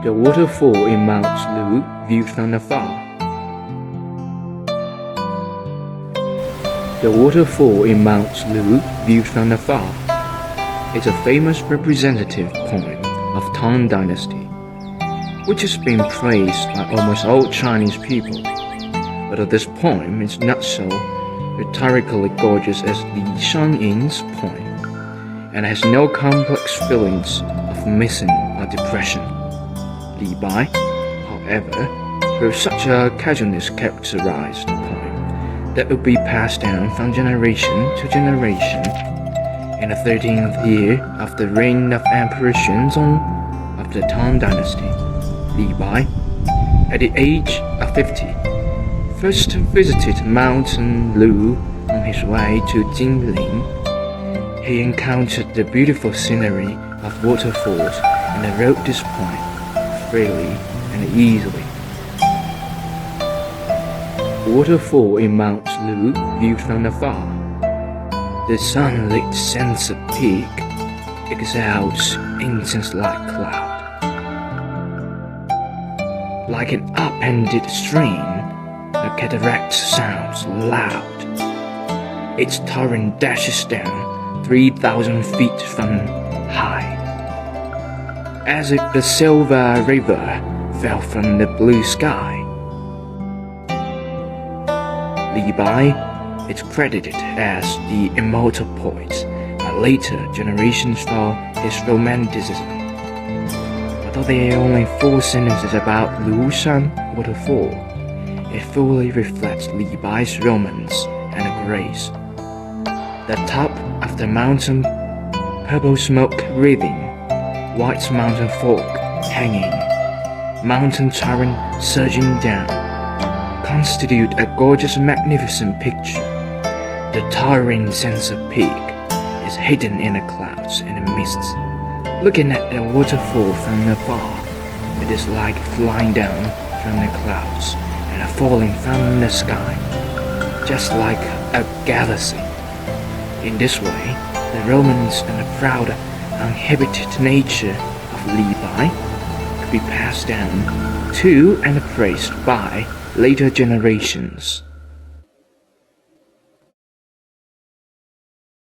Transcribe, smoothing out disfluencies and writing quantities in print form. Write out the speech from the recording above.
The waterfall in Mount Lu viewed from afar. The waterfall in Mount Lu viewed from afar is a famous representative poem of Tang Dynasty, which has been praised by almost all Chinese people. Although this poem is not so rhetorically gorgeous as Li Yin's poem, and has no complex feelings of missing or depression. Li Bai, however, wrote such a casualness characterized poem that would be passed down from generation to generation. In the 13th year of the reign of Emperor Xuanzong of the Tang Dynasty, Li Bai, at the age of 50, first visited Mountain Lu on his way to Jingling. He encountered the beautiful scenery of waterfalls and wrote this poem freely and easily. Waterfall in Mount Lu viewed from afar. The sunlit censer peak exhales incense like cloud. Like an upended stream, the cataract sounds loud. Its torrent dashes down 3,000 feet from high, as if the silver river fell from the blue sky. Li Bai is credited as the immortal poet, but later generations saw his romanticism. Although there are only 4 sentences about Lushan Waterfall, it fully reflects Li Bai's romance and grace. The top of the mountain, purple smoke wreathing, white mountain fog hanging, mountain torrent surging down, constitute a gorgeous, magnificent picture. The towering censer peak is hidden in the clouds and the mists. Looking at the waterfall from afar, it is like flying down from the clouds and falling from the sky, just like a galaxy. In this way, the romance and the proud, uninhibited nature of Li Bai could be passed down to and praised by later generations.